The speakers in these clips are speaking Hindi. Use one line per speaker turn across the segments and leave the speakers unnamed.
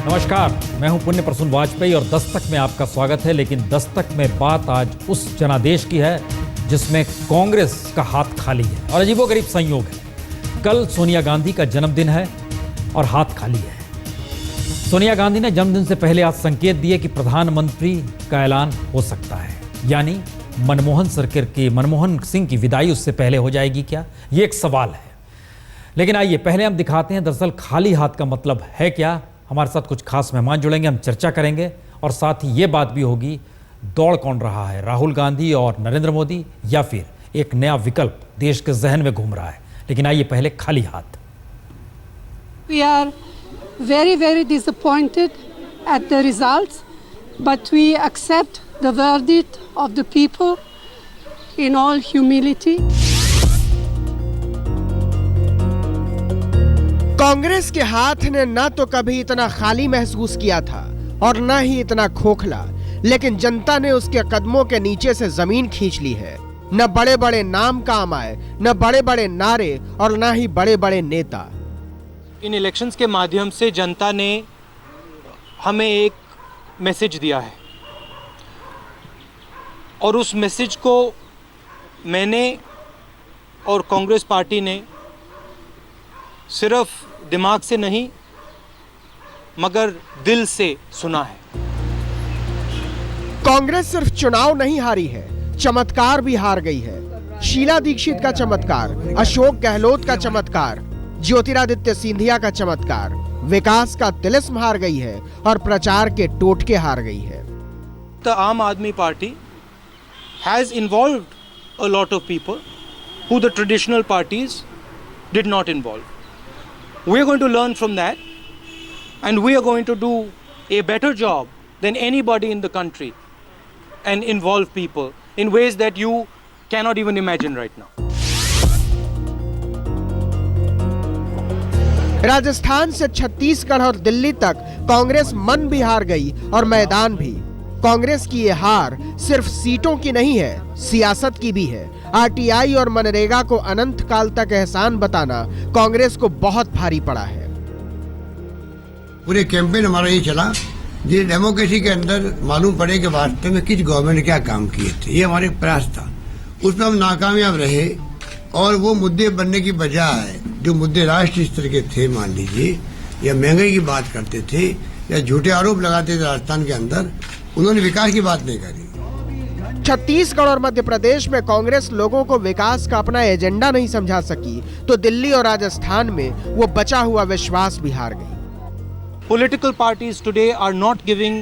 नमस्कार, मैं हूं पुण्य प्रसून वाजपेयी और दस्तक में आपका स्वागत है। लेकिन दस्तक में बात आज उस जनादेश की है जिसमें कांग्रेस का हाथ खाली है और अजीबोगरीब संयोग है। कल सोनिया गांधी का जन्मदिन है और हाथ खाली है। सोनिया गांधी ने जन्मदिन से पहले आज संकेत दिए कि प्रधानमंत्री का ऐलान हो सकता है, यानी मनमोहन सिंह की विदाई उससे पहले हो जाएगी क्या, ये एक सवाल है। लेकिन आइए पहले हम दिखाते हैं दरअसल खाली हाथ का मतलब है क्या। हमारे साथ कुछ खास मेहमान जुड़ेंगे, हम चर्चा करेंगे और साथ ही ये बात भी होगी दौड़ कौन रहा है, राहुल गांधी और नरेंद्र मोदी या फिर एक नया विकल्प देश के जहन में घूम रहा है। लेकिन आइए पहले खाली हाथ।
We are very disappointed at the results, but we accept the verdict of the people in all humility.
Congress के हाथ ने न तो कभी इतना खाली महसूस किया था और न ही इतना खोखला, लेकिन जनता ने उसके कदमों के नीचे से जमीन खींच ली है। न बड़े बड़े नाम काम आए, न बड़े बड़े नारे और न ही बड़े बड़े नेता।
इन इलेक्शंस के माध्यम से जनता ने हमें एक मैसेज दिया है और उस मैसेज को मैंने और कांग्रेस पार्टी ने सिर्फ दिमाग से नहीं मगर दिल से सुना है।
कांग्रेस सिर्फ चुनाव नहीं हारी है, चमत्कार भी हार गई है। शीला दीक्षित का चमत्कार, अशोक गहलोत का चमत्कार, ज्योतिरादित्य सिंधिया का चमत्कार, विकास का तिलिस्म हार गई है और प्रचार के टोटके हार गई है।
The आम आदमी party has involved a lot of people who the traditional parties did not involve. We are going to learn from that and we are going to do a better job than anybody in the country and involve people in ways that you cannot even imagine right now.
Rajasthan से छत्तीसगढ़ और दिल्ली तक कांग्रेस मन भी हार गई और मैदान भी। कांग्रेस की ये हार सिर्फ सीटों की नहीं है, सियासत की भी है। आरटीआई और मनरेगा को अनंत काल तक एहसान बताना कांग्रेस को बहुत भारी पड़ा है।
पूरे कैंपेन हमारा ये चला ये डेमोक्रेसी के अंदर मालूम पड़े कि वास्तव में किस गवर्नमेंट ने क्या काम किए थे, ये हमारे प्रयास था। उसमें हम नाकामयाब रहे और वो मुद्दे बनने की बजाय जो मुद्दे राष्ट्रीय स्तर के थे, मान लीजिए, या महंगाई की बात करते थे या झूठे आरोप लगाते थे राजस्थान के अंदर, उन्होंने विकास की बात नहीं करी।
छत्तीसगढ़ और मध्य प्रदेश में कांग्रेस लोगों को विकास का अपना एजेंडा नहीं समझा सकी, तो दिल्ली और राजस्थान में वो बचा हुआ विश्वास भी हार गई।
Political parties today are not giving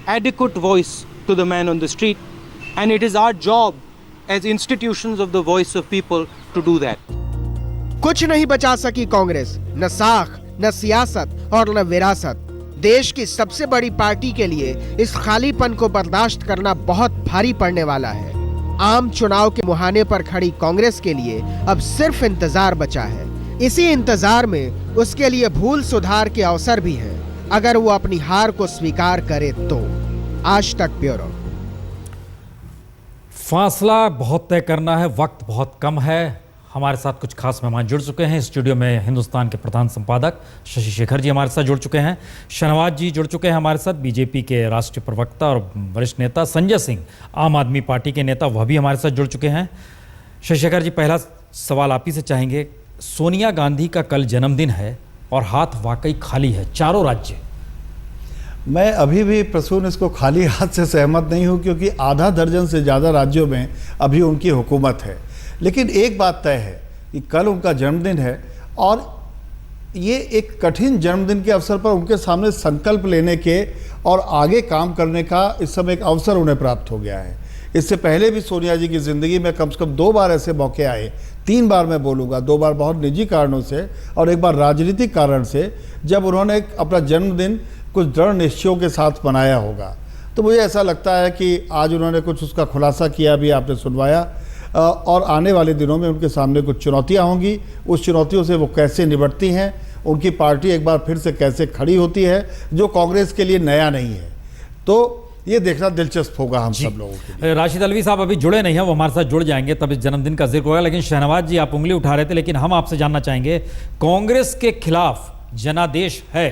adequate voice to the man on the street and it is our job as institutions of the voice of people to do that.
कुछ नहीं बचा सकी कांग्रेस, न साख, न सियासत और न विरासत। देश की सबसे बड़ी पार्टी के लिए इस खालीपन को बर्दाश्त करना बहुत भारी पड़ने वाला है। आम चुनाव के मुहाने पर खड़ी कांग्रेस के लिए अब सिर्फ इंतजार बचा है। इसी इंतजार में उसके लिए भूल सुधार के अवसर भी है, अगर वो अपनी हार को स्वीकार करे तो। आज तक ब्यूरो।
फासला बहुत तय करना है, वक्त बहुत कम है। हमारे साथ कुछ खास मेहमान जुड़ चुके हैं। स्टूडियो में हिंदुस्तान के प्रधान संपादक शशि शेखर जी हमारे साथ जुड़ चुके हैं, शहनवाज जी जुड़ चुके हैं हमारे साथ, बीजेपी के राष्ट्रीय प्रवक्ता और वरिष्ठ नेता, संजय सिंह आम आदमी पार्टी के नेता, वह भी हमारे साथ जुड़ चुके हैं। शशि शेखर जी, पहला सवाल आप ही से चाहेंगे। सोनिया गांधी का कल जन्मदिन है और हाथ वाकई खाली है, चारों राज्य।
मैं अभी भी प्रसून इसको खाली हाथ से सहमत नहीं हूँ, क्योंकि आधा दर्जन से ज़्यादा राज्यों में अभी उनकी हुकूमत है। लेकिन एक बात तय है कि कल उनका जन्मदिन है और ये एक कठिन जन्मदिन के अवसर पर उनके सामने संकल्प लेने के और आगे काम करने का इस समय एक अवसर उन्हें प्राप्त हो गया है। इससे पहले भी सोनिया जी की ज़िंदगी में कम से कम 2 बार ऐसे मौके आए, 3 बार मैं बोलूँगा, 2 बार बहुत निजी कारणों से और एक बार राजनीतिक कारण से, जब उन्होंने अपना जन्मदिन कुछ दृढ़ निश्चयों के साथ मनाया होगा। तो मुझे ऐसा लगता है कि आज उन्होंने कुछ उसका खुलासा किया भी, आपने सुनवाया, और आने वाले दिनों में उनके सामने कुछ चुनौतियां होंगी। उस चुनौतियों से वो कैसे निपटती हैं, उनकी पार्टी एक बार फिर से कैसे खड़ी होती है, जो कांग्रेस के लिए नया नहीं है, तो ये देखना दिलचस्प होगा हम सब लोगों के लिए।
राशिद अलवी साहब अभी जुड़े नहीं हैं, वो हमारे साथ जुड़ जाएंगे तब इस जन्मदिन का जिक्र होगा। लेकिन शहनवाज जी, आप उंगली उठा रहे थे, लेकिन हम आपसे जानना चाहेंगे, कांग्रेस के खिलाफ जनादेश है,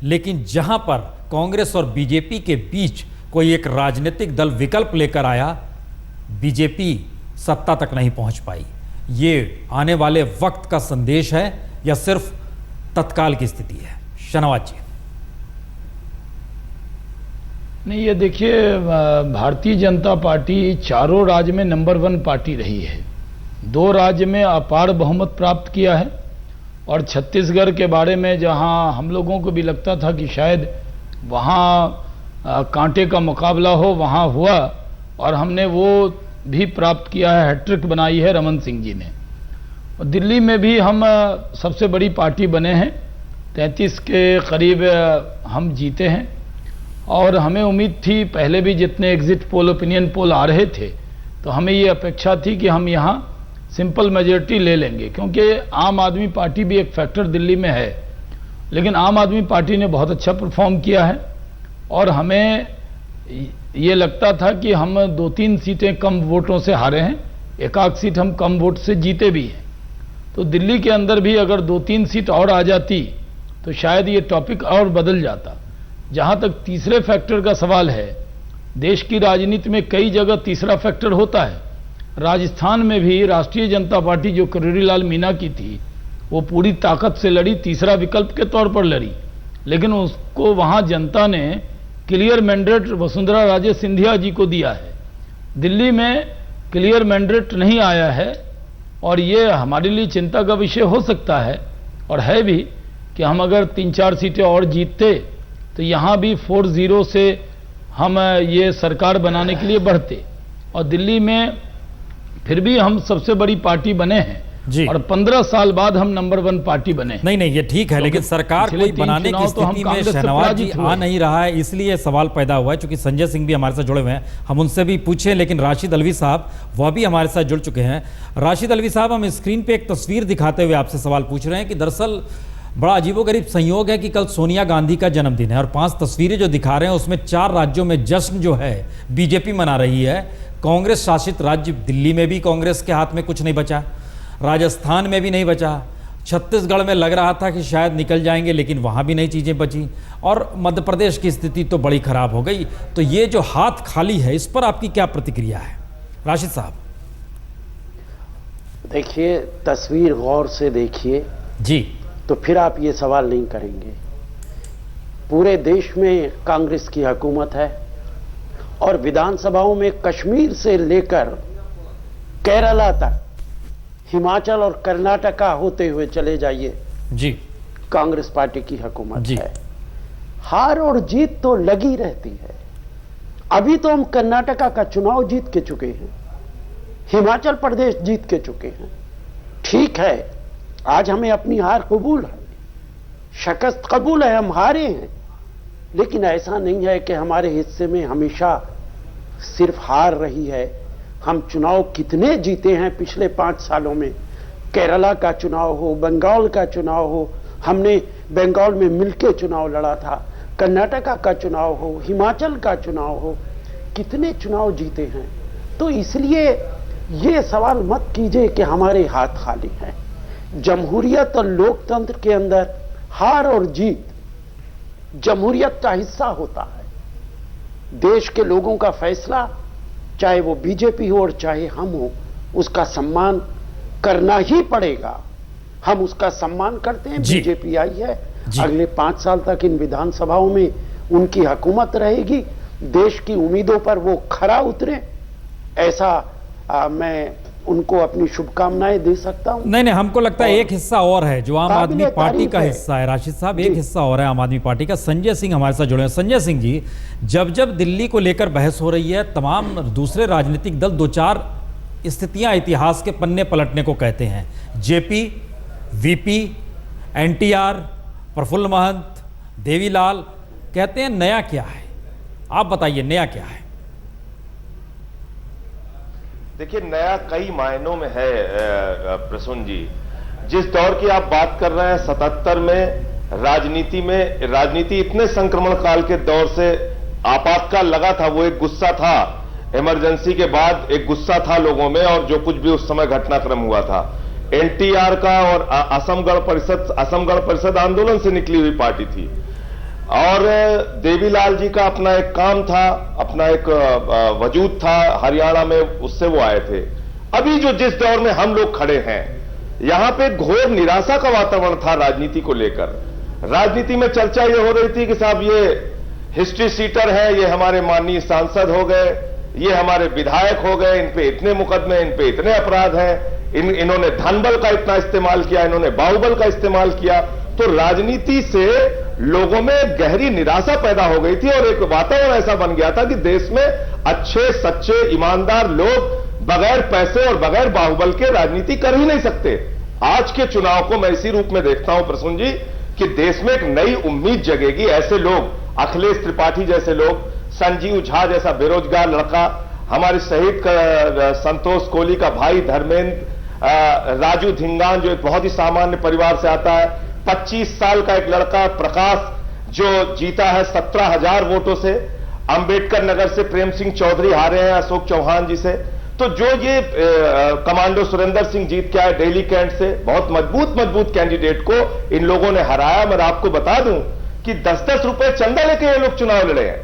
लेकिन जहां पर कांग्रेस और बीजेपी के बीच कोई एक राजनीतिक दल विकल्प लेकर आया, बीजेपी सत्ता तक नहीं पहुंच पाई। ये आने वाले वक्त का संदेश है या सिर्फ तत्काल की स्थिति है? शहनवाज जी।
नहीं, ये देखिए, भारतीय जनता पार्टी चारों राज्य में नंबर 1 पार्टी रही है। 2 राज्य में अपार बहुमत प्राप्त किया है और छत्तीसगढ़ के बारे में जहां हम लोगों को भी लगता था कि शायद वहां कांटे का मुकाबला हो, वहां हुआ और हमने वो भी प्राप्त किया है। हैट्रिक बनाई है रमन सिंह जी ने। और दिल्ली में भी हम सबसे बड़ी पार्टी बने हैं, 33 के करीब हम जीते हैं और हमें उम्मीद थी, पहले भी जितने एग्जिट पोल, ओपिनियन पोल आ रहे थे, तो हमें ये अपेक्षा थी कि हम यहाँ सिंपल मेजॉरिटी ले लेंगे, क्योंकि आम आदमी पार्टी भी एक फैक्टर दिल्ली में है। लेकिन आम आदमी पार्टी ने बहुत अच्छा परफॉर्म किया है और हमें ये लगता था कि हम 2-3 सीटें कम वोटों से हारे हैं, 1-8 सीट हम कम वोट से जीते भी हैं। तो दिल्ली के अंदर भी अगर 2-3 सीट और आ जाती तो शायद ये टॉपिक और बदल जाता। जहाँ तक तीसरे फैक्टर का सवाल है, देश की राजनीति में कई जगह तीसरा फैक्टर होता है। राजस्थान में भी राष्ट्रीय जनता पार्टी जो किरोड़ीलाल मीना की थी, वो पूरी ताकत से लड़ी, तीसरा विकल्प के तौर पर लड़ी, लेकिन उसको वहाँ जनता ने क्लियर मैंडेट वसुंधरा राजे सिंधिया जी को दिया है। दिल्ली में क्लियर मैंडेट नहीं आया है और ये हमारे लिए चिंता का विषय हो सकता है और है भी कि हम अगर 3-4 सीटें और जीतते तो यहाँ भी 4-0 से हम ये सरकार बनाने के लिए बढ़ते और दिल्ली में फिर भी हम सबसे बड़ी पार्टी बने हैं
जी।
और 15 साल बाद हम नंबर 1 पार्टी बने।
नहीं, ये ठीक है, लेकिन सरकार कोई बनाने की स्थिति में शहनवाज जी आ नहीं रहा है, इसलिए सवाल पैदा हुआ है। चूंकि संजय सिंह भी हमारे साथ जुड़े हुए हैं, हम उनसे भी पूछें, लेकिन राशिद अलवी साहब वह भी हमारे साथ जुड़ चुके हैं। राशिद अलवी साहब, हम स्क्रीन पे एक तस्वीर दिखाते हुए आपसे सवाल पूछ रहे हैं कि दरअसल बड़ा अजीबोगरीब संयोग है कि कल सोनिया गांधी का जन्मदिन है और 5 तस्वीरें जो दिखा रहे हैं उसमें 4 राज्यों में जश्न जो है बीजेपी मना रही है। कांग्रेस शासित राज्य दिल्ली में भी कांग्रेस के हाथ में कुछ नहीं बचा, राजस्थान में भी नहीं बचा, छत्तीसगढ़ में लग रहा था कि शायद निकल जाएंगे, लेकिन वहाँ भी नई चीज़ें बची और मध्य प्रदेश की स्थिति तो बड़ी खराब हो गई। तो ये जो हाथ खाली है, इस पर आपकी क्या प्रतिक्रिया है राशिद साहब?
देखिए, तस्वीर गौर से देखिए
जी,
तो फिर आप ये सवाल नहीं करेंगे। पूरे देश में कांग्रेस की हुकूमत है और विधानसभाओं में कश्मीर से लेकर केरला तक, हिमाचल और कर्नाटका होते हुए चले जाइए
जी,
कांग्रेस पार्टी की हुकूमत
जी।
है। हार और जीत तो लगी रहती है। अभी तो हम कर्नाटका का चुनाव जीत के चुके हैं, हिमाचल प्रदेश जीत के चुके हैं। ठीक है, आज हमें अपनी हार कबूल है, शिकस्त कबूल है, हम हारे हैं, लेकिन ऐसा नहीं है कि हमारे हिस्से में हमेशा सिर्फ हार रही है। हम चुनाव कितने जीते हैं पिछले 5 सालों में। केरला का चुनाव हो, बंगाल का चुनाव हो, हमने बंगाल में मिलके चुनाव लड़ा था, कर्नाटका का चुनाव हो, हिमाचल का चुनाव हो, कितने चुनाव जीते हैं। तो इसलिए ये सवाल मत कीजिए कि हमारे हाथ खाली हैं। जमहूरियत और लोकतंत्र के अंदर हार और जीत जमहूरियत का हिस्सा होता है। देश के लोगों का फैसला, चाहे वो बीजेपी हो और चाहे हम हो, उसका सम्मान करना ही पड़ेगा। हम उसका सम्मान करते हैं। बीजेपी आई है, अगले 5 साल तक इन विधानसभाओं में उनकी हुकूमत रहेगी। देश की उम्मीदों पर वो खरा उतरे, ऐसा मैं उनको अपनी शुभकामनाएं दे सकता हूं।
नहीं, हमको लगता है एक हिस्सा और है जो आम आदमी पार्टी का हिस्सा है। राशिद साहब, एक हिस्सा और है आम आदमी पार्टी का। संजय सिंह हमारे साथ जुड़े हैं। संजय सिंह जी, जब जब दिल्ली को लेकर बहस हो रही है, तमाम दूसरे राजनीतिक दल 2-4 स्थितियां इतिहास के पन्ने पलटने को कहते हैं। जेपी, वीपी, एनटीआर, प्रफुल्ल महंत, देवीलाल, कहते हैं नया क्या है? आप बताइए, नया क्या है?
देखिए, नया कई मायनों में है प्रसून जी। जिस दौर की आप बात कर रहे हैं, 77 में राजनीति इतने संक्रमण काल के दौर से आपातकाल लगा था। वो एक गुस्सा था, इमरजेंसी के बाद एक गुस्सा था लोगों में, और जो कुछ भी उस समय घटनाक्रम हुआ था। एनटीआर का और असम गण परिषद आंदोलन से निकली हुई पार्टी थी। और देवीलाल जी का अपना एक काम था, अपना एक वजूद था हरियाणा में, उससे वो आए थे। अभी जो जिस दौर में हम लोग खड़े हैं, यहां पे घोर निराशा का वातावरण था राजनीति को लेकर। राजनीति में चर्चा ये हो रही थी कि साहब ये हिस्ट्री सीटर है, ये हमारे माननीय सांसद हो गए, ये हमारे विधायक हो गए, इन पे इतने मुकदमे, इन पे इतने अपराध हैं, इन्होंने धनबल का इतना इस्तेमाल किया, इन्होंने बाहुबल का इस्तेमाल किया। तो राजनीति से लोगों में गहरी निराशा पैदा हो गई थी और एक वातावरण ऐसा बन गया था कि देश में अच्छे सच्चे ईमानदार लोग बगैर पैसे और बगैर बाहुबल के राजनीति कर ही नहीं सकते। आज के चुनाव को मैं इसी रूप में देखता हूं प्रसून जी कि देश में एक नई उम्मीद जगेगी। ऐसे लोग, अखिलेश त्रिपाठी जैसे लोग, संजीव झा जैसा बेरोजगार लड़का, हमारे शहीद संतोष कोहली का भाई धर्मेंद्र, राजू धिंगान जो एक बहुत ही सामान्य परिवार से आता है, 25 साल का एक लड़का प्रकाश जो जीता है 17,000 वोटों से, अंबेडकर नगर से प्रेम सिंह चौधरी हारे हैं अशोक चौहान जी से। तो जो ये कमांडो सुरेंद्र सिंह जीत के आए दिल्ली कैंट से, बहुत मजबूत कैंडिडेट को इन लोगों ने हराया। मैं आपको बता दूं कि 10-10 रुपए चंदा लेके ये लोग चुनाव लड़े हैं,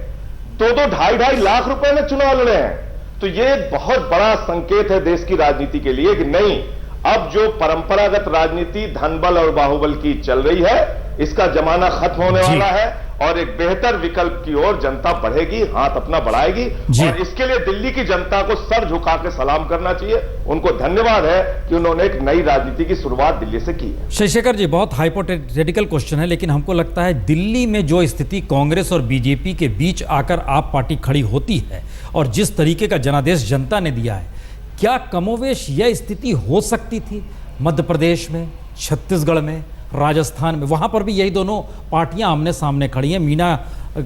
2-2, 2.5 लाख रुपए में चुनाव लड़े हैं। तो ये एक बहुत बड़ा संकेत है देश की राजनीति के लिए कि नहीं, अब जो परंपरागत राजनीति धनबल और बाहुबल की चल रही है, इसका जमाना खत्म होने वाला है और एक बेहतर विकल्प की ओर जनता बढ़ेगी, हाथ अपना बढ़ाएगी। और इसके लिए दिल्ली की जनता को सर झुका के सलाम करना चाहिए। उनको धन्यवाद है कि उन्होंने एक नई राजनीति की शुरुआत दिल्ली से की है।
शशिशेखर जी, बहुत हाइपोथेटिकल क्वेश्चन है, लेकिन हमको लगता है दिल्ली में जो स्थिति कांग्रेस और बीजेपी के बीच आकर आप पार्टी खड़ी होती है और जिस तरीके का जनादेश जनता ने दिया है, क्या कमोवेश यह स्थिति हो सकती थी मध्य प्रदेश में, छत्तीसगढ़ में, राजस्थान में? वहाँ पर भी यही दोनों पार्टियां आमने सामने खड़ी हैं। मीना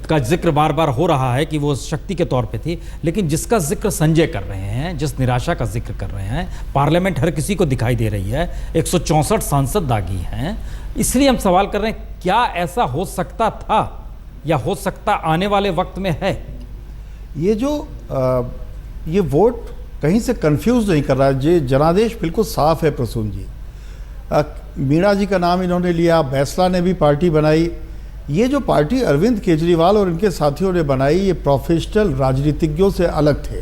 का जिक्र बार बार हो रहा है कि वो शक्ति के तौर पे थी, लेकिन जिसका जिक्र संजय कर रहे हैं, जिस निराशा का जिक्र कर रहे हैं, पार्लियामेंट हर किसी को दिखाई दे रही है, 164 सांसद दागी हैं। इसलिए हम सवाल कर रहे हैं, क्या ऐसा हो सकता था या हो सकता आने वाले वक्त में है?
ये वोट कहीं से कंफ्यूज नहीं कर रहा है, ये जनादेश बिल्कुल साफ है प्रसून जी। मीणा जी का नाम इन्होंने लिया, बैसला ने भी पार्टी बनाई। ये जो पार्टी अरविंद केजरीवाल और इनके साथियों ने बनाई, ये प्रोफेशनल राजनीतिज्ञों से अलग थे,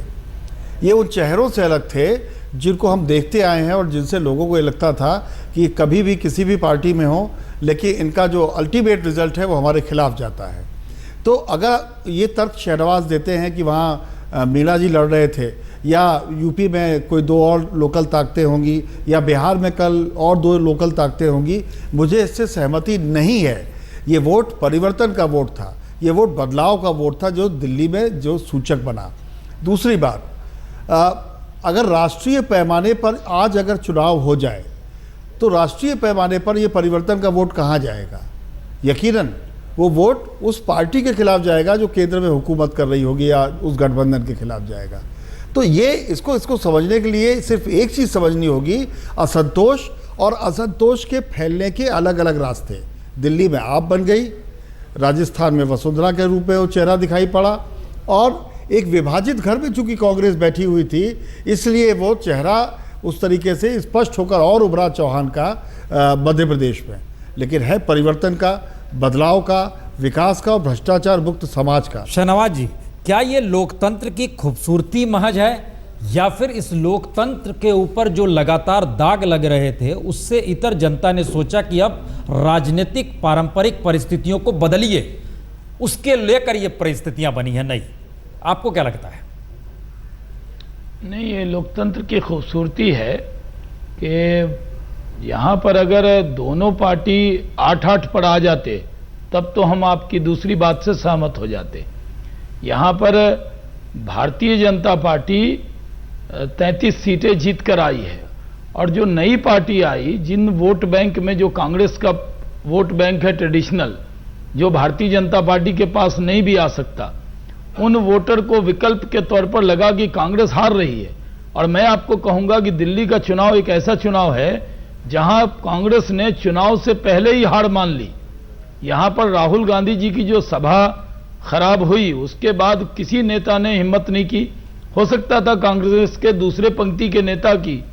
ये उन चेहरों से अलग थे जिनको हम देखते आए हैं और जिनसे लोगों को ये लगता था कि कभी भी किसी भी पार्टी में हो, लेकिन इनका जो अल्टीमेट रिजल्ट है वो हमारे खिलाफ जाता है। तो अगर ये तर्क शहनवाज देते हैं कि वहाँ मीणा जी लड़ रहे थे, या यूपी में कोई 2 और लोकल ताकतें होंगी, या बिहार में कल और 2 लोकल ताकतें होंगी, मुझे इससे सहमति नहीं है। ये वोट परिवर्तन का वोट था, ये वोट बदलाव का वोट था जो दिल्ली में जो सूचक बना। दूसरी बात, अगर राष्ट्रीय पैमाने पर आज अगर चुनाव हो जाए तो राष्ट्रीय पैमाने पर ये परिवर्तन का वोट कहाँ जाएगा? यकीनन वो वोट उस पार्टी के खिलाफ जाएगा जो केंद्र में हुकूमत कर रही होगी, या उस गठबंधन के खिलाफ जाएगा। तो ये इसको समझने के लिए सिर्फ एक चीज़ समझनी होगी, असंतोष और असंतोष के फैलने के अलग अलग रास्ते। दिल्ली में आप बन गई, राजस्थान में वसुंधरा के रूप में वो चेहरा दिखाई पड़ा, और एक विभाजित घर में चूंकि कांग्रेस बैठी हुई थी, इसलिए वो चेहरा उस तरीके से स्पष्ट होकर और उभरा चौहान का मध्य प्रदेश में। लेकिन है परिवर्तन का, बदलाव का, विकास का और भ्रष्टाचार मुक्त समाज का।
शहनवाज जी, क्या ये लोकतंत्र की खूबसूरती महज है, या फिर इस लोकतंत्र के ऊपर जो लगातार दाग लग रहे थे उससे इतर जनता ने सोचा कि अब राजनीतिक पारंपरिक परिस्थितियों को बदलिए, उसके लेकर ये परिस्थितियां बनी हैं? नहीं, आपको क्या लगता है?
नहीं, ये लोकतंत्र की खूबसूरती है कि यहाँ पर अगर दोनों पार्टी 8-8 पर आ जाते तब तो हम आपकी दूसरी बात से सहमत हो जाते। यहाँ पर भारतीय जनता पार्टी 33 सीटें जीत कर आई है, और जो नई पार्टी आई, जिन वोट बैंक में जो कांग्रेस का वोट बैंक है ट्रेडिशनल, जो भारतीय जनता पार्टी के पास नहीं भी आ सकता, उन वोटर को विकल्प के तौर पर लगा कि कांग्रेस हार रही है। और मैं आपको कहूंगा कि दिल्ली का चुनाव एक ऐसा चुनाव है जहां कांग्रेस ने चुनाव से पहले ही हार मान ली। यहां पर राहुल गांधी जी की जो सभा खराब हुई, उसके बाद किसी नेता ने हिम्मत नहीं की। हो सकता था कांग्रेस के दूसरे पंक्ति के नेता की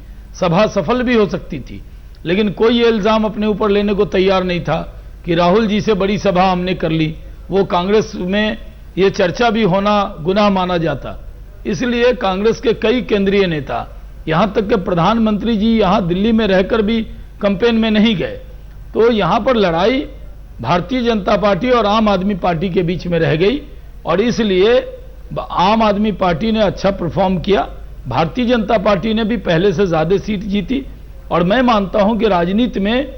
सभा सफल भी हो सकती थी, लेकिन कोई ये इल्जाम अपने ऊपर लेने को तैयार नहीं था कि राहुल जी से बड़ी सभा हमने कर ली, वो कांग्रेस में ये चर्चा भी होना गुनाह माना जाता। इसलिए कांग्रेस के कई केंद्रीय नेता, यहां तक कि प्रधानमंत्री जी यहां दिल्ली में रहकर भी कैंपेन में नहीं गए। तो यहां पर लड़ाई भारतीय जनता पार्टी और आम आदमी पार्टी के बीच में रह गई और इसलिए आम आदमी पार्टी ने अच्छा परफॉर्म किया। भारतीय जनता पार्टी ने भी पहले से ज्यादा सीट जीती और मैं मानता हूं कि राजनीति में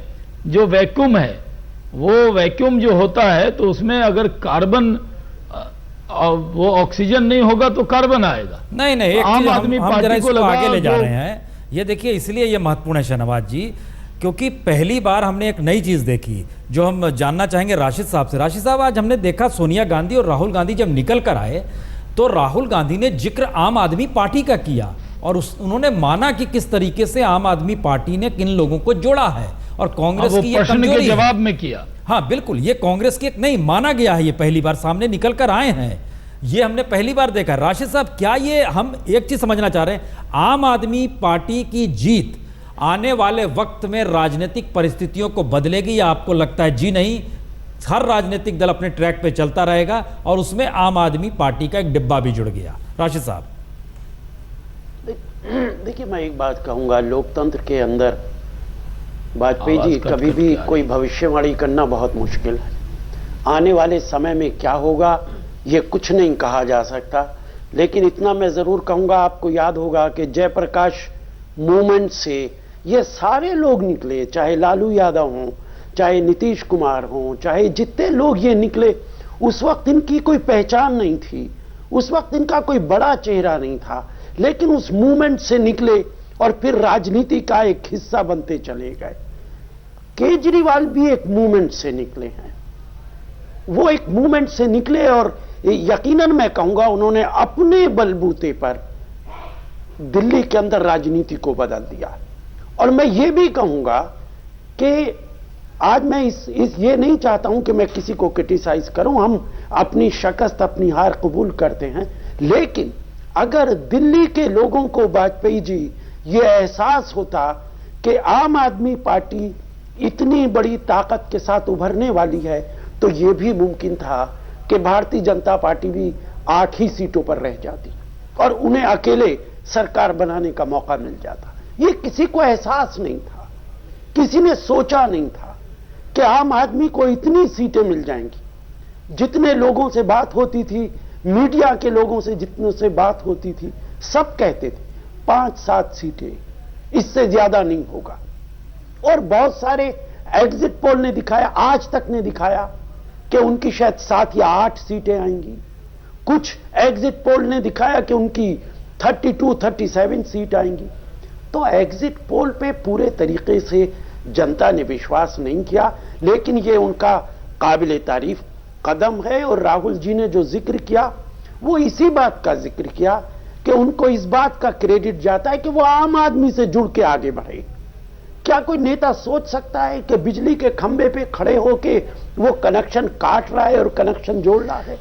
जो वैक्यूम है, वो वैक्यूम जो होता है तो उसमें अगर कार्बन वो ऑक्सीजन नहीं होगा तो कार्बन आएगा।
नहीं नहीं, एक
आम
चीज़
आदमी
हम
पार्टी
जरा
को
इसको
लगा
आगे ले जा
जो-
रहे हैं। ये देखिए, इसलिए ये महत्वपूर्ण है शहनवाज जी, क्योंकि पहली बार हमने एक नई चीज़ देखी जो हम जानना चाहेंगे राशिद साहब से। राशिद साहब, आज हमने देखा सोनिया गांधी और राहुल गांधी जब निकल कर आए तो राहुल गांधी ने जिक्र आम आदमी पार्टी का किया और उन्होंने माना कि किस तरीके से आम आदमी पार्टी ने किन लोगों को जोड़ा है और कांग्रेस
वो
की ये
प्रश्न के
कमजोरी है।
जवाब में किया।
हाँ बिल्कुल, ये कांग्रेस की एक नहीं माना गया है, ये पहली बार सामने निकल कर आए हैं, ये हमने पहली बार देखा। राशिद साहब, क्या ये हम एक चीज समझना चाह रहे हैं, आम आदमी पार्टी की जीत आने वाले वक्त में राजनीतिक परिस्थितियों को बदलेगी या आपको लगता है जी नहीं, हर राजनीतिक दल अपने ट्रैक पे चलता रहेगा और उसमें आम आदमी पार्टी का एक डिब्बा भी जुड़ गया? राशिद साहब
देखिए, मैं एक बात कहूंगा, लोकतंत्र के अंदर वाजपेयी जी कभी भी कोई भविष्यवाणी करना बहुत मुश्किल है। आने वाले समय में क्या होगा ये कुछ नहीं कहा जा सकता, लेकिन इतना मैं जरूर कहूंगा, आपको याद होगा कि जयप्रकाश मूवमेंट से ये सारे लोग निकले, चाहे लालू यादव हों, चाहे नीतीश कुमार हों, चाहे जितने लोग ये निकले, उस वक्त इनकी कोई पहचान नहीं थी, उस वक्त इनका कोई बड़ा चेहरा नहीं था, लेकिन उस मूवमेंट से निकले और फिर राजनीति का एक हिस्सा बनते चले गए। केजरीवाल भी एक मूवमेंट से निकले हैं, वो एक मूवमेंट से निकले और यकीनन मैं कहूंगा उन्होंने अपने बलबूते पर दिल्ली के अंदर राजनीति को बदल दिया। और मैं ये भी कहूंगा कि आज मैं ये नहीं चाहता हूं कि मैं किसी को क्रिटिसाइज करूं, हम अपनी शिकस्त अपनी हार कबूल करते हैं, लेकिन अगर दिल्ली के लोगों को वाजपेयी जी ये एहसास होता कि आम आदमी पार्टी इतनी बड़ी ताकत के साथ उभरने वाली है, तो ये भी मुमकिन था कि भारतीय जनता पार्टी भी 8 ही सीटों पर रह जाती और उन्हें अकेले सरकार बनाने का मौका मिल जाता। ये किसी को एहसास नहीं था, किसी ने सोचा नहीं था कि आम आदमी को इतनी सीटें मिल जाएंगी। जितने लोगों से बात होती थी, मीडिया के लोगों से जितनों से बात होती थी, सब कहते थे 5-7 सीटें, इससे ज्यादा नहीं होगा। और बहुत सारे एग्जिट पोल ने दिखाया, आज तक ने दिखाया कि उनकी शायद 7 या 8 सीटें आएंगी। कुछ एग्जिट पोल ने दिखाया कि उनकी 32-37 सीट आएंगी। तो एग्जिट पोल पे पूरे तरीके से जनता ने विश्वास नहीं किया, लेकिन ये उनका काबिल तारीफ कदम है। और राहुल जी ने जो जिक्र किया वो इसी बात का जिक्र किया कि उनको इस बात का क्रेडिट जाता है कि वो आम आदमी से जुड़ के आगे बढ़े। क्या कोई नेता सोच सकता है कि बिजली के खंभे पे खड़े होके वो कनेक्शन काट रहा है और कनेक्शन जोड़ रहा है?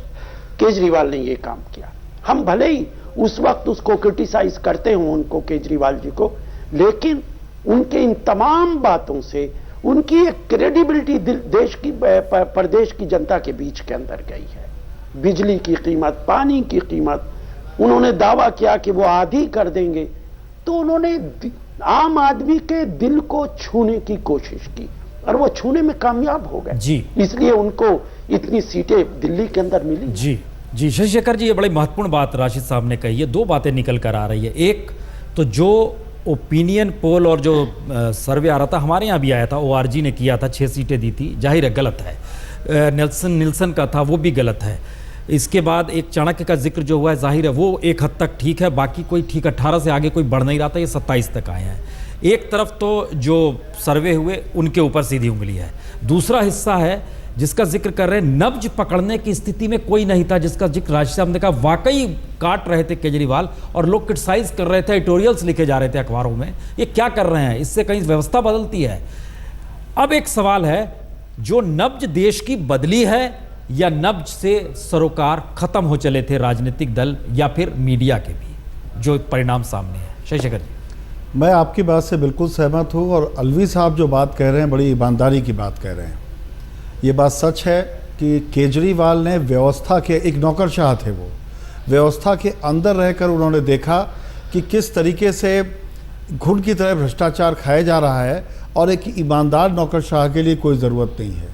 केजरीवाल ने ये काम किया। हम भले ही उस वक्त उसको क्रिटिसाइज करते हों उनको, केजरीवाल जी को, लेकिन उनके इन तमाम बातों से उनकी एक क्रेडिबिलिटी देश की प्रदेश की जनता के बीच के अंदर गई है। बिजली की कीमत, पानी की कीमत, उन्होंने दावा किया कि वो आधी कर देंगे, तो उन्होंने आम आदमी के दिल को छूने की कोशिश की और वो छूने में कामयाब हो गए जी। इसलिए उनको इतनी सीटें दिल्ली के अंदर मिली
जी। जी शशि शेखर जी, ये बड़ी महत्वपूर्ण बात राशिद साहब ने कही है। 2 बातें निकल कर आ रही है। एक तो जो ओपिनियन पोल और जो सर्वे आ रहा था, हमारे यहाँ भी आया था, ORG ने किया था, 6 सीटें दी थी, जाहिर है गलत है। निल्सन का था, वो भी गलत है। इसके बाद एक चाणक्य का जिक्र जो हुआ है, जाहिर है वो एक हद तक ठीक है, बाकी कोई ठीक 18 से आगे कोई बढ़ नहीं रहा था, ये 27 तक आए हैं। एक तरफ तो जो सर्वे हुए उनके ऊपर सीधी उंगली है, दूसरा हिस्सा है जिसका जिक्र कर रहे हैं, नब्ज पकड़ने की स्थिति में कोई नहीं था, जिसका जिक्र राशिद साहब ने कहा। वाकई काट रहे थे केजरीवाल और लोग क्रिटिसाइज कर रहे थे, एडिटोरियल्स लिखे जा रहे थे अखबारों में, ये क्या कर रहे हैं, इससे कहीं व्यवस्था बदलती है। अब एक सवाल है, जो नब्ज देश की बदली है या नब्ज से सरोकार खत्म हो चले थे राजनीतिक दल या फिर मीडिया के भी, जो परिणाम सामने है? शशि शेखर जी।
मैं आपकी बात से बिल्कुल सहमत हूँ और अलवी साहब जो बात कह रहे हैं बड़ी ईमानदारी की बात कह रहे हैं। ये बात सच है कि केजरीवाल ने व्यवस्था के, एक नौकरशाह थे वो, व्यवस्था के अंदर रहकर उन्होंने देखा कि किस तरीके से घुन की तरह भ्रष्टाचार खाया जा रहा है और एक ईमानदार नौकरशाह के लिए कोई ज़रूरत नहीं है।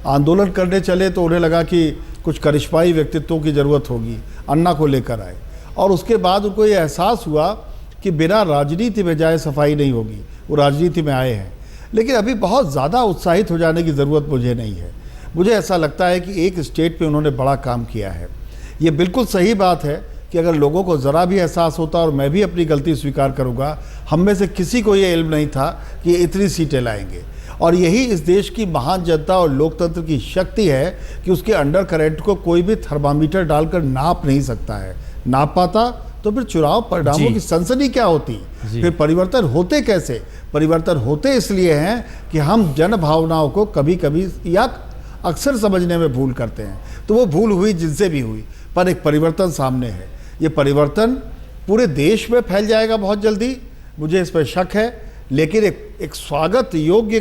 आंदोलन करने चले तो उन्हें लगा कि कुछ करिश्माई व्यक्तित्वों की ज़रूरत होगी, अन्ना को लेकर आए और उसके बाद उनको ये एहसास हुआ कि बिना राजनीति में जाए सफाई नहीं होगी। वो राजनीति में आए हैं, लेकिन अभी बहुत ज़्यादा उत्साहित हो जाने की ज़रूरत मुझे नहीं है। मुझे ऐसा लगता है कि एक स्टेट पे उन्होंने बड़ा काम किया है। ये बिल्कुल सही बात है कि अगर लोगों को ज़रा भी एहसास होता, और मैं भी अपनी गलती स्वीकार करूँगा, हम में से किसी को ये इल्म नहीं था कि ये इतनी सीटें लाएंगे। और यही इस देश की महान जनता और लोकतंत्र की शक्ति है कि उसके अंडर करंट को कोई भी थर्मामीटर डालकर नाप नहीं सकता है। नाप पाता तो फिर चुनाव परिणामों की सनसनी क्या होती, फिर परिवर्तन होते कैसे? परिवर्तन होते इसलिए हैं कि हम जन भावनाओं को कभी कभी या अक्सर समझने में भूल करते हैं। तो वो भूल हुई जिनसे भी हुई, पर एक परिवर्तन सामने है। ये परिवर्तन पूरे देश में फैल जाएगा बहुत जल्दी, मुझे इस पर शक है। लेकिन एक स्वागत योग्य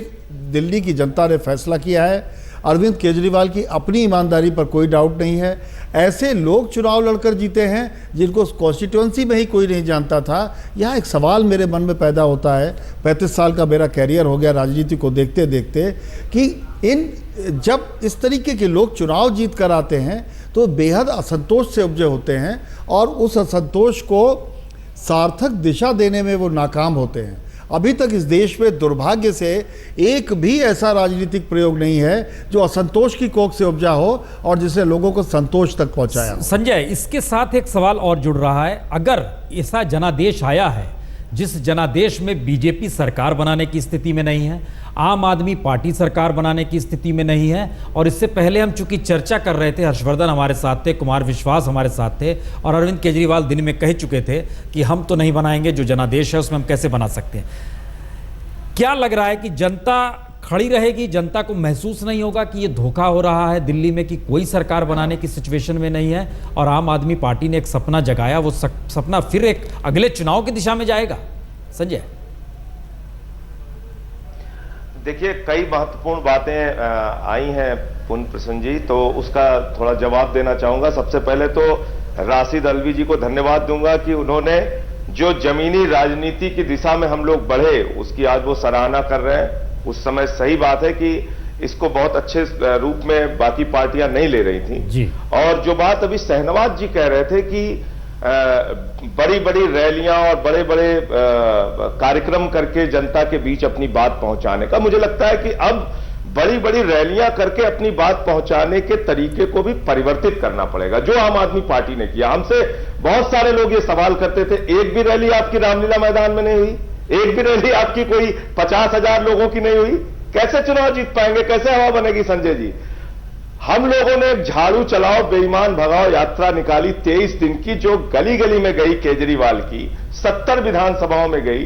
दिल्ली की जनता ने फैसला किया है। अरविंद केजरीवाल की अपनी ईमानदारी पर कोई डाउट नहीं है। ऐसे लोग चुनाव लड़कर जीते हैं जिनको कॉन्स्टिट्यूंसी में ही कोई नहीं जानता था। यहाँ एक सवाल मेरे मन में पैदा होता है, 35 साल का मेरा कैरियर हो गया राजनीति को देखते देखते, कि जब इस तरीके के लोग चुनाव जीत कर आते हैं तो बेहद असंतोष से उपजे होते हैं और उस असंतोष को सार्थक दिशा देने में वो नाकाम होते हैं। अभी तक इस देश में दुर्भाग्य से एक भी ऐसा राजनीतिक प्रयोग नहीं है जो असंतोष की कोख से उपजा हो और जिसे लोगों को संतोष तक पहुंचाया।
संजय, इसके साथ एक सवाल और जुड़ रहा है। अगर ऐसा जनादेश आया है जिस जनादेश में बीजेपी सरकार बनाने की स्थिति में नहीं है, आम आदमी पार्टी सरकार बनाने की स्थिति में नहीं है, और इससे पहले हम चूंकि चर्चा कर रहे थे, हर्षवर्धन हमारे साथ थे, कुमार विश्वास हमारे साथ थे, और अरविंद केजरीवाल दिन में कह चुके थे कि हम तो नहीं बनाएंगे, जो जनादेश है उसमें हम कैसे बना सकते हैं। क्या लग रहा है कि जनता खड़ी रहेगी? जनता को महसूस नहीं होगा कि ये धोखा हो रहा है दिल्ली में, कि कोई सरकार बनाने की सिचुएशन में नहीं है, और आम आदमी पार्टी ने एक सपना जगाया, वो सपना फिर एक अगले चुनाव की दिशा में जाएगा? संजय,
देखिए, कई महत्वपूर्ण बातें आई हैं पुन प्रसन्न जी, तो उसका थोड़ा जवाब देना चाहूंगा। सबसे पहले तो राशिद अल्वी जी को धन्यवाद दूंगा कि उन्होंने जो जमीनी राजनीति की दिशा में हम लोग बढ़े उसकी आज वो सराहना कर रहे हैं। उस समय सही बात है कि इसको बहुत अच्छे रूप में बाकी पार्टियां नहीं ले रही थी जी। और जो बात अभी शहनवाज जी कह रहे थे कि बड़ी बड़ी रैलियां और बड़े बड़े कार्यक्रम करके जनता के बीच अपनी बात पहुंचाने का, मुझे लगता है कि अब बड़ी बड़ी रैलियां करके अपनी बात पहुंचाने के तरीके को भी परिवर्तित करना पड़ेगा, जो आम आदमी पार्टी ने किया। हमसे बहुत सारे लोग ये सवाल करते थे, एक भी रैली आपकी रामलीला मैदान में नहीं हुई, एक भी रैली आपकी कोई 50,000 लोगों की नहीं हुई, कैसे चुनाव जीत पाएंगे, कैसे हवा बनेगी? संजय जी, हम लोगों ने झाड़ू चलाओ बेईमान भगाओ यात्रा निकाली 23 दिन की, जो गली गली में गई केजरीवाल की, 70 विधानसभाओं में गई,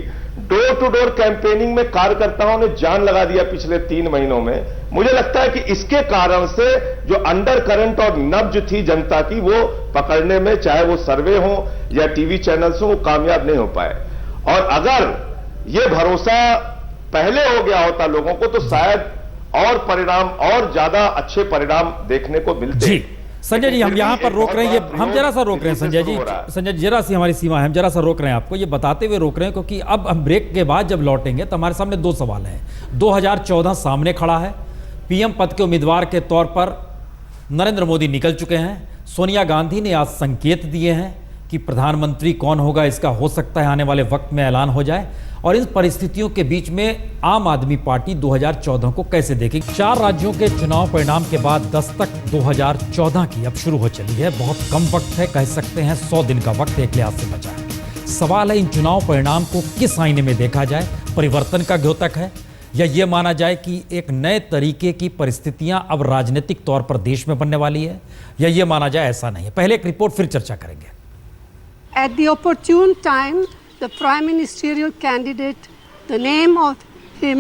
डोर टू डोर कैंपेनिंग में कार्यकर्ताओं ने जान लगा दिया पिछले 3 महीनों में। मुझे लगता है कि इसके कारण से जो अंडर करंट और नब्ज थी जनता की, वो पकड़ने में, चाहे वो सर्वे हो या टीवी चैनल्स हो, वो कामयाब नहीं हो पाए। और अगर ये भरोसा पहले हो गया होता लोगों को, तो शायद और परिणाम, और ज्यादा अच्छे परिणाम देखने को मिलते।
जी संजय जी, हम यहाँ पर रोक रहे हैं, ये हम जरा सा रोक रहे हैं संजय जी, संजय जी जरा सी हमारी सीमा है, हम जरा सा रोक रहे हैं आपको, ये बताते हुए रोक रहे हैं क्योंकि अब हम ब्रेक के बाद जब लौटेंगे तो हमारे सामने 2 सवाल हैं। 2014 सामने खड़ा है, पीएम पद के उम्मीदवार के तौर पर नरेंद्र मोदी निकल चुके हैं, सोनिया गांधी ने आज संकेत दिए हैं कि प्रधानमंत्री कौन होगा इसका हो सकता है आने वाले वक्त में ऐलान हो जाए, और इन परिस्थितियों के बीच में आम आदमी पार्टी 2014 को कैसे देखेगी? 4 राज्यों के चुनाव परिणाम के बाद दस्तक 2014 की अब शुरू हो चली है। बहुत कम वक्त है, कह सकते हैं 100 दिन का वक्त एक लिहाज से बचा है। सवाल है इन चुनाव परिणाम को किस आईने में देखा जाए? परिवर्तन का द्योतक है, या ये माना जाए कि एक नए तरीके की परिस्थितियां अब राजनीतिक तौर पर देश में बनने वाली है, या ये माना जाए ऐसा नहीं है? पहले एक रिपोर्ट फिर चर्चा करेंगे।
At the opportune time, the prime ministerial candidate, the name of him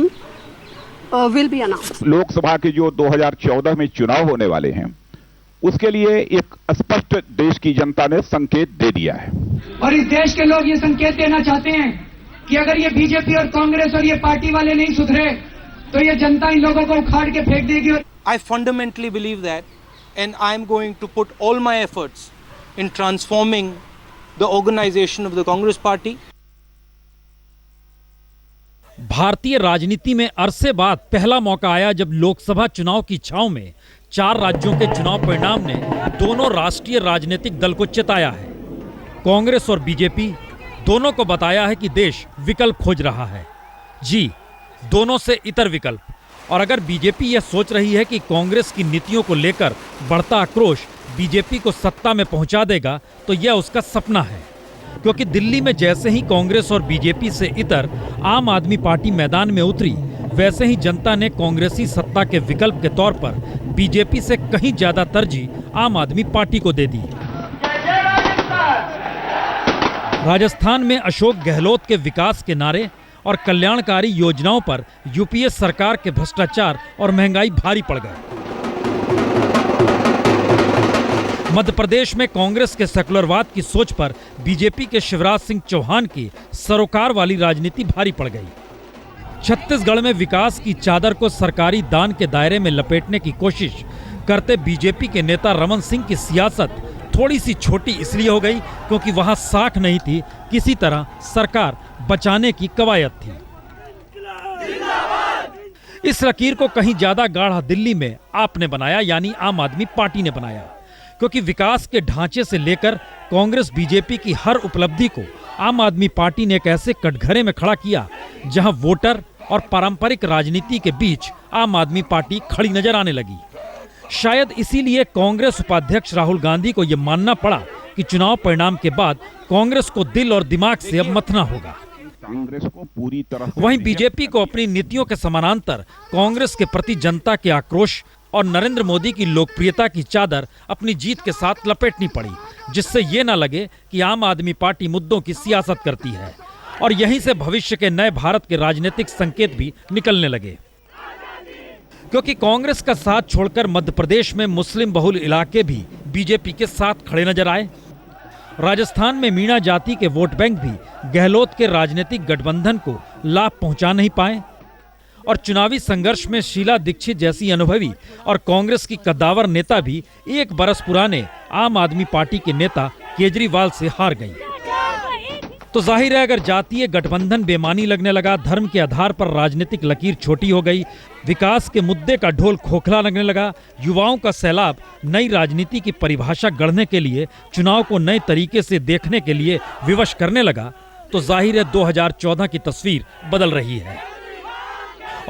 will be announced.
Lok Sabha के जो 2014 में चुनाव होने वाले हैं, उसके लिए एक स्पष्ट देश की जनता ने संकेत दे दिया है,
और इस देश के लोग ये संकेत देना चाहते हैं कि अगर ये बीजेपी और कांग्रेस और ये पार्टी वाले नहीं सुधरे तो ये जनता इन लोगों को उखाड़ के फेंक देगी।
I fundamentally believe that and I'm going to put all my efforts in transforming the organization of the Congress Party.
भारतीय राजनीति में अरसे बाद पहला मौका आया जब लोकसभा चुनाव की छांव में 4 राज्यों के चुनाव परिणाम ने दोनों राष्ट्रीय राजनीतिक दल को चेताया है। कांग्रेस और बीजेपी दोनों को बताया है कि देश विकल्प खोज रहा है। जी, दोनों से इतर विकल्प। और अगर बीजेपी यह सोच रही है कि कांग्रेस की नीतियों को लेकर बढ़ता आक्रोश बीजेपी को सत्ता में पहुंचा देगा, तो यह उसका सपना है। क्योंकि दिल्ली में जैसे ही कांग्रेस और बीजेपी से इतर आम आदमी पार्टी मैदान में उतरी, वैसे ही जनता ने कांग्रेसी सत्ता के विकल्प के तौर पर बीजेपी से कहीं ज्यादा तरजीह आम आदमी पार्टी को दे दी। राजस्थान में अशोक गहलोत के विकास के नारे और कल्याणकारी योजनाओं पर यूपीए सरकार के भ्रष्टाचार और महंगाई भारी पड़ गए। मध्य प्रदेश में कांग्रेस के सेकुलरवाद की सोच पर बीजेपी के शिवराज सिंह चौहान की सरोकार वाली राजनीति भारी पड़ गई। छत्तीसगढ़ में विकास की चादर को सरकारी दान के दायरे में लपेटने की कोशिश करते बीजेपी के नेता रमन सिंह की सियासत थोड़ी सी छोटी इसलिए हो गई क्योंकि वहां साख नहीं थी, किसी तरह सरकार बचाने की कवायद थी। इस लकीर को कहीं ज्यादा गाढ़ा दिल्ली में आपने बनाया, यानी आम आदमी पार्टी ने बनाया। क्योंकि विकास के ढांचे से लेकर कांग्रेस बीजेपी की हर उपलब्धि को आम आदमी पार्टी ने एक ऐसे कटघरे में खड़ा किया जहां वोटर और पारंपरिक राजनीति के बीच आम आदमी पार्टी खड़ी नजर आने लगी। शायद इसीलिए कांग्रेस उपाध्यक्ष राहुल गांधी को यह मानना पड़ा कि चुनाव परिणाम के बाद कांग्रेस को दिल और दिमाग से अब मथना होगा।
कांग्रेस को पूरी तरह
वहीं बीजेपी को अपनी नीतियों के समानांतर कांग्रेस के प्रति जनता के आक्रोश और नरेंद्र मोदी की लोकप्रियता की चादर अपनी जीत के साथ लपेटनी पड़ी, जिससे ये न लगे कि आम आदमी पार्टी मुद्दों की सियासत करती है। और यहीं से भविष्य के नए भारत के राजनीतिक संकेत भी निकलने लगे। क्योंकि कांग्रेस का साथ छोड़कर मध्य प्रदेश में मुस्लिम बहुल इलाके भी बीजेपी के साथ खड़े नजर आए। राजस्थान में मीणा जाति के वोट बैंक भी गहलोत के राजनीतिक गठबंधन को लाभ पहुंचा नहीं पाए। और चुनावी संघर्ष में शीला दीक्षित जैसी अनुभवी और कांग्रेस की कद्दावर नेता भी 1 बरस पुराने आम आदमी पार्टी के नेता केजरीवाल से हार गई। तो जाहिर है अगर जातीय गठबंधन बेमानी लगने लगा, धर्म के आधार पर राजनीतिक लकीर छोटी हो गई, विकास के मुद्दे का ढोल खोखला लगने लगा, युवाओं का सैलाब नई राजनीति की परिभाषा गढ़ने के लिए, चुनाव को नए तरीके से देखने के लिए विवश करने लगा, तो जाहिर है 2014 की तस्वीर बदल रही है।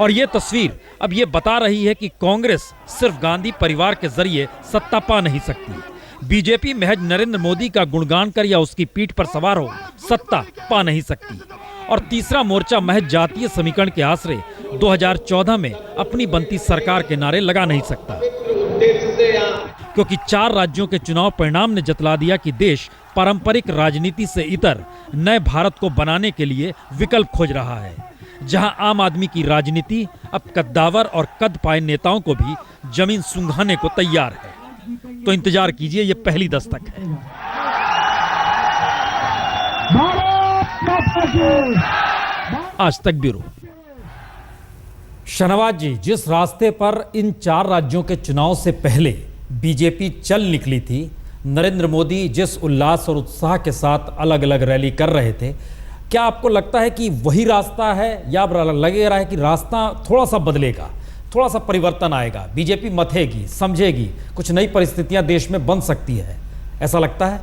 और ये तस्वीर अब ये बता रही है कि कांग्रेस सिर्फ गांधी परिवार के जरिए सत्ता पा नहीं सकती। बीजेपी महज नरेंद्र मोदी का गुणगान कर या उसकी पीठ पर सवार हो सत्ता पा नहीं सकती। और तीसरा मोर्चा महज जातीय समीकरण के आसरे 2014 में अपनी बनती सरकार के नारे लगा नहीं सकता। क्योंकि 4 राज्यों के चुनाव परिणाम ने जतला दिया कि देश पारंपरिक राजनीति से इतर नए भारत को बनाने के लिए विकल्प खोज रहा है, जहां आम आदमी की राजनीति अब कद्दावर और कद पाए नेताओं को भी जमीन सूंघाने को तैयार है। तो इंतजार कीजिए, ये पहली दस्तक है। आज तक ब्यूरो। शहनवाज जी, जिस रास्ते पर इन 4 राज्यों के चुनाव से पहले बीजेपी चल निकली थी, नरेंद्र मोदी जिस उल्लास और उत्साह के साथ अलग अलग रैली कर रहे थे, क्या आपको लगता है कि वही रास्ता है या लगे रहा है कि रास्ता थोड़ा सा बदलेगा, थोड़ा सा परिवर्तन आएगा, बीजेपी मथेगी, समझेगी, कुछ नई परिस्थितियां देश में बन सकती है, ऐसा लगता है?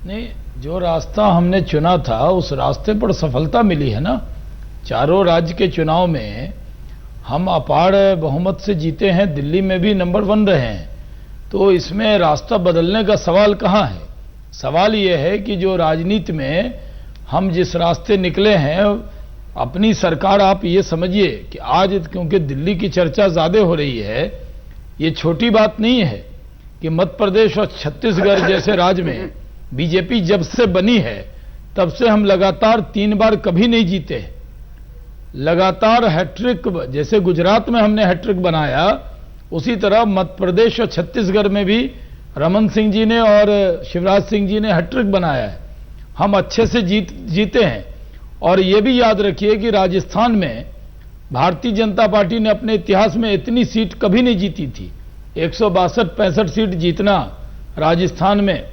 नहीं, जो रास्ता हमने चुना था उस रास्ते पर सफलता मिली है ना। चारों राज्य के चुनाव में हम अपार बहुमत से जीते हैं, दिल्ली में भी नंबर 1 रहे हैं। तो इसमें रास्ता बदलने का सवाल कहाँ है? सवाल यह है कि जो राजनीति में हम जिस रास्ते निकले हैं, अपनी सरकार, आप ये समझिए कि आज क्योंकि दिल्ली की चर्चा ज्यादा हो रही है, ये छोटी बात नहीं है कि मध्य प्रदेश और छत्तीसगढ़ जैसे राज्य में बीजेपी जब से बनी है तब से हम लगातार 3 बार कभी नहीं जीते। लगातार हैट्रिक, जैसे गुजरात में हमने हैट्रिक बनाया, उसी तरह मध्य प्रदेश और छत्तीसगढ़ में भी रमन सिंह जी ने और शिवराज सिंह जी ने हैट्रिक बनाया है। हम अच्छे से जीते हैं। और ये भी याद रखिए कि राजस्थान में भारतीय जनता पार्टी ने अपने इतिहास में इतनी सीट कभी नहीं जीती थी। 162-65 सीट जीतना राजस्थान में,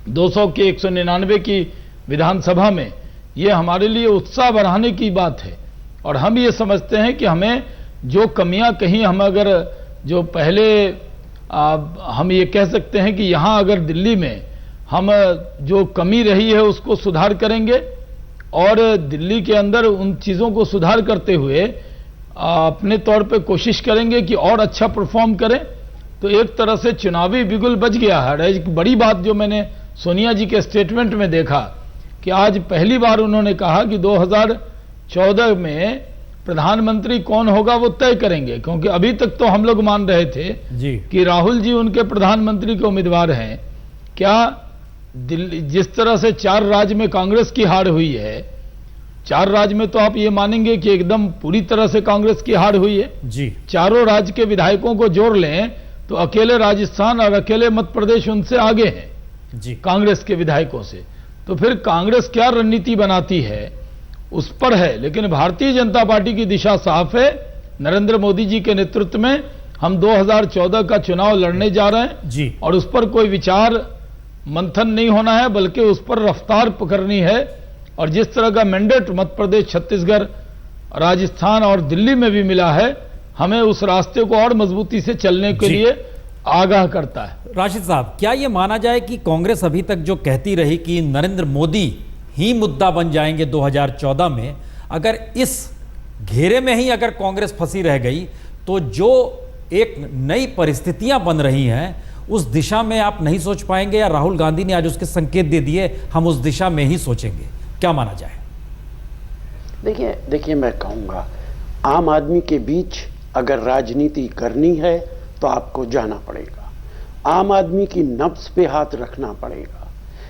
200 के 199 की विधानसभा में, ये हमारे लिए उत्साह बढ़ाने की बात है। और हम ये समझते हैं कि हमें जो कमियां कहीं हम अगर जो पहले हम ये कह सकते हैं कि यहाँ अगर दिल्ली में हम जो कमी रही है उसको सुधार करेंगे और दिल्ली के अंदर उन चीज़ों को सुधार करते हुए अपने तौर पे कोशिश करेंगे कि और अच्छा परफॉर्म करें। तो एक तरह से चुनावी बिगुल बच गया है। एक बड़ी बात जो मैंने सोनिया जी के स्टेटमेंट में देखा कि आज पहली बार उन्होंने कहा कि 2014 में प्रधानमंत्री कौन होगा वो तय करेंगे, क्योंकि अभी तक तो हम लोग मान रहे थे कि राहुल जी उनके प्रधानमंत्री के उम्मीदवार हैं। क्या दिल्ली जिस तरह से 4 राज्य में कांग्रेस की हार हुई है, 4 राज्य में तो आप ये मानेंगे कि एकदम पूरी तरह से कांग्रेस की हार हुई है जी। चारों राज्य के विधायकों को जोड़ लें तो अकेले राजस्थान और अकेले मध्य प्रदेश उनसे आगे हैं जी कांग्रेस के विधायकों से। तो फिर कांग्रेस क्या रणनीति बनाती है उस पर है, लेकिन भारतीय जनता पार्टी की दिशा साफ है। नरेंद्र मोदी जी के नेतृत्व में हम 2014 का चुनाव लड़ने जा रहे हैं जी, और उस पर कोई विचार मंथन नहीं होना है, बल्कि उस पर रफ्तार पकड़नी है। और जिस तरह का मैंडेट मध्य प्रदेश, छत्तीसगढ़, राजस्थान और दिल्ली में भी मिला है, हमें उस रास्ते को और मजबूती से चलने के लिए आगाह करता है।
राशिद साहब, क्या यह माना जाए कि कांग्रेस अभी तक जो कहती रही कि नरेंद्र मोदी ही मुद्दा बन जाएंगे 2014 में, अगर इस घेरे में ही अगर कांग्रेस फंसी रह गई तो जो एक नई परिस्थितियां बन रही हैं उस दिशा में आप नहीं सोच पाएंगे, या राहुल गांधी ने आज उसके संकेत दे दिए हम उस दिशा में ही सोचेंगे? क्या माना जाए?
देखिए मैं कहूँगा, आम आदमी के बीच अगर राजनीति करनी है तो आपको जाना पड़ेगा, आम आदमी की नब्ज पे हाथ रखना पड़ेगा।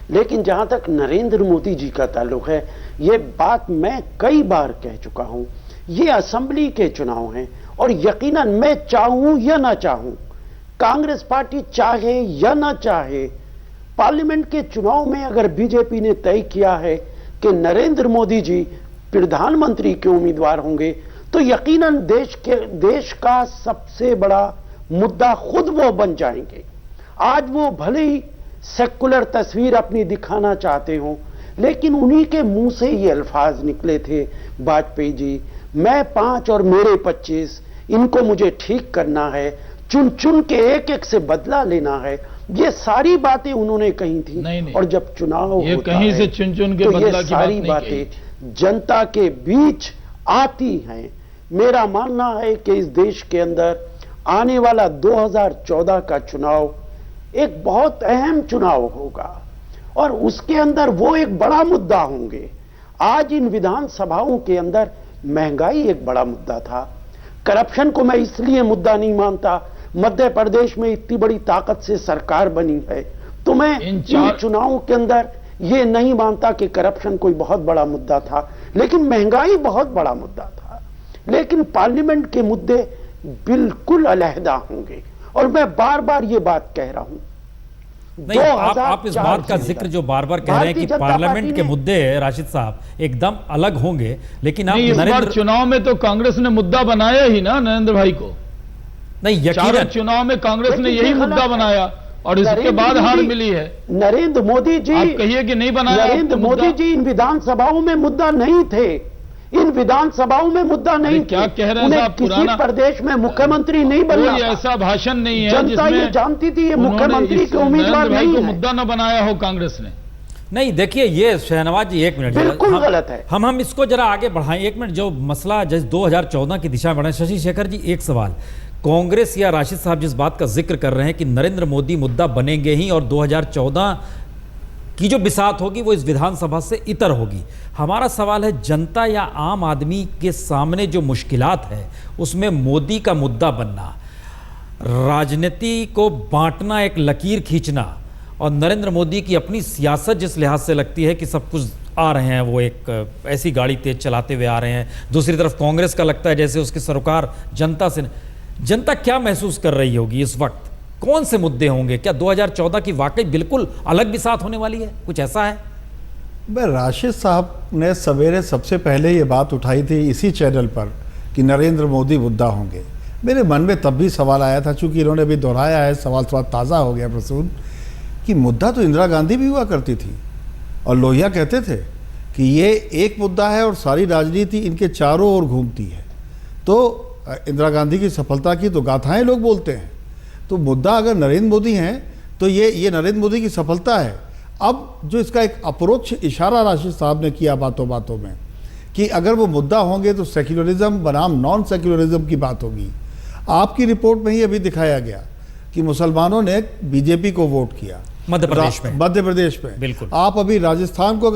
लेकिन जहां तक नरेंद्र मोदी जी का ताल्लुक है, ये बात मैं कई बार कह चुका हूं, ये असेंबली के चुनाव हैं और यकीनन मैं चाहूं या ना चाहूं, कांग्रेस पार्टी चाहे या ना चाहे, पार्लियामेंट के चुनाव में अगर बीजेपी ने तय किया है कि नरेंद्र मोदी जी प्रधानमंत्री के उम्मीदवार होंगे, तो यकीनन देश का सबसे बड़ा मुद्दा खुद वो बन जाएंगे। आज वो भले ही सेकुलर तस्वीर अपनी दिखाना चाहते हो, लेकिन उन्हीं के मुंह से ये अल्फाज निकले थे, वाजपेयी जी, मैं 5 और मेरे 25, इनको मुझे ठीक करना है, चुन चुन के एक एक से बदला लेना है। ये सारी बातें उन्होंने कही थी। नहीं। और जब चुनाव
ये
होता
कहीं
है,
से चुन चुन के
तो
बदला
ये
की
सारी
बात नहीं
बातें जनता के बीच आती हैं। मेरा मानना है कि इस देश के अंदर आने वाला 2014 का चुनाव एक बहुत अहम चुनाव होगा और उसके अंदर वो एक बड़ा मुद्दा होंगे। आज इन विधानसभाओं के अंदर महंगाई एक बड़ा मुद्दा था। करप्शन को मैं इसलिए मुद्दा नहीं मानता, मध्य प्रदेश में इतनी बड़ी ताकत से सरकार बनी है, तो मैं इन चुनावों के अंदर ये नहीं मानता कि करप्शन कोई बहुत बड़ा मुद्दा था, लेकिन महंगाई बहुत बड़ा मुद्दा था। लेकिन पार्लियामेंट के मुद्दे बिल्कुल अलहदा होंगे और मैं बार बार ये बात कह रहा हूं।
नहीं, आप इस बात का जिक्र जो बार बार कह रहे हैं कि पार्लियामेंट के मुद्दे राशिद साहब एकदम अलग होंगे, लेकिन आप
इस बार चुनाव में तो कांग्रेस ने मुद्दा बनाया ही ना नरेंद्र भाई को।
नहीं, यकीनन
चुनाव में कांग्रेस ने यही मुद्दा बनाया और इसके बाद हार मिली है।
नरेंद्र मोदी जी,
आप कहिए कि नहीं बनाया।
नरेंद्र मोदी जी इन विधानसभाओं में मुद्दा नहीं थे, इन विधानसभाओं में मुद्दा नहीं।
क्या कह रहे हैं?
किसी प्रदेश में मुख्यमंत्री नहीं बनना,
कोई ऐसा भाषण नहीं है
जनता ये जानती थी ये मुख्यमंत्री के उम्मीदवार नहीं है।
मुद्दा न बनाया हो कांग्रेस ने।
नहीं, देखिए ये शहनवाज जी, एक मिनट,
बिल्कुल गलत है।
हम इसको जरा आगे बढ़ाएं, एक मिनट। जो मसला जैसे 2014 की दिशा में बढ़ाएं, शशि शेखर जी एक सवाल, कांग्रेस या राशिद साहब जिस बात का जिक्र कर रहे हैं कि नरेंद्र मोदी मुद्दा बनेंगे ही और 2014 की जो बिसात होगी वो इस विधानसभा से इतर होगी, हमारा सवाल है जनता या आम आदमी के सामने जो मुश्किलात है उसमें मोदी का मुद्दा बनना, राजनीति को बांटना, एक लकीर खींचना, और नरेंद्र मोदी की अपनी सियासत जिस लिहाज से लगती है कि सब कुछ आ रहे हैं, वो एक ऐसी गाड़ी तेज चलाते हुए आ रहे हैं, दूसरी तरफ कांग्रेस का लगता है जैसे उसके सरोकार जनता क्या महसूस कर रही होगी इस वक्त? कौन से मुद्दे होंगे? क्या 2014 की वाकई बिल्कुल अलग बिसात होने वाली है? कुछ ऐसा है?
राशिद साहब ने सवेरे सबसे पहले ये बात उठाई थी इसी चैनल पर कि नरेंद्र मोदी मुद्दा होंगे। मेरे मन में तब भी सवाल आया था, चूंकि इन्होंने भी दोहराया है, सवाल थोड़ा ताज़ा हो गया प्रसून, कि मुद्दा तो इंदिरा गांधी भी हुआ करती थी और लोहिया कहते थे कि ये एक मुद्दा है और सारी राजनीति इनके चारों ओर घूमती है। तो इंदिरा गांधी की सफलता की तो गाथाएं लोग बोलते हैं, तो मुद्दा अगर नरेंद्र मोदी हैं तो ये नरेंद्र मोदी की सफलता है। अब जो इसका एक अपरोक्ष इशारा राशिद साहब ने किया बातों बातों में कि अगर वो मुद्दा होंगे तो सेक्युलरिज्म बनाम नॉन सेक्युलरिज्म की बात होगी। आपकी रिपोर्ट में ही अभी दिखाया गया कि मुसलमानों ने बीजेपी को वोट किया मध्य प्रदेश में।
बिल्कुल।
आप अभी राजस्थान को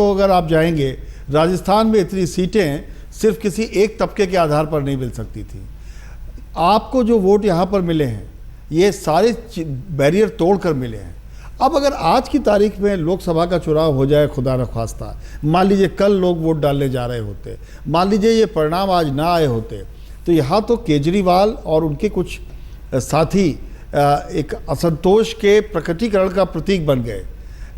अगर आप जाएंगे, राजस्थान में इतनी सीटें सिर्फ किसी एक तबके के आधार पर नहीं मिल सकती थी। आपको जो वोट यहाँ पर मिले हैं ये सारे बैरियर तोड़कर मिले हैं। अब अगर आज की तारीख में लोकसभा का चुनाव हो जाए, खुदा न ख्वास्ता, मान लीजिए कल लोग वोट डालने जा रहे होते, मान लीजिए ये परिणाम आज ना आए होते, तो यहाँ तो केजरीवाल और उनके कुछ साथी एक असंतोष के प्रकटीकरण का प्रतीक बन गए।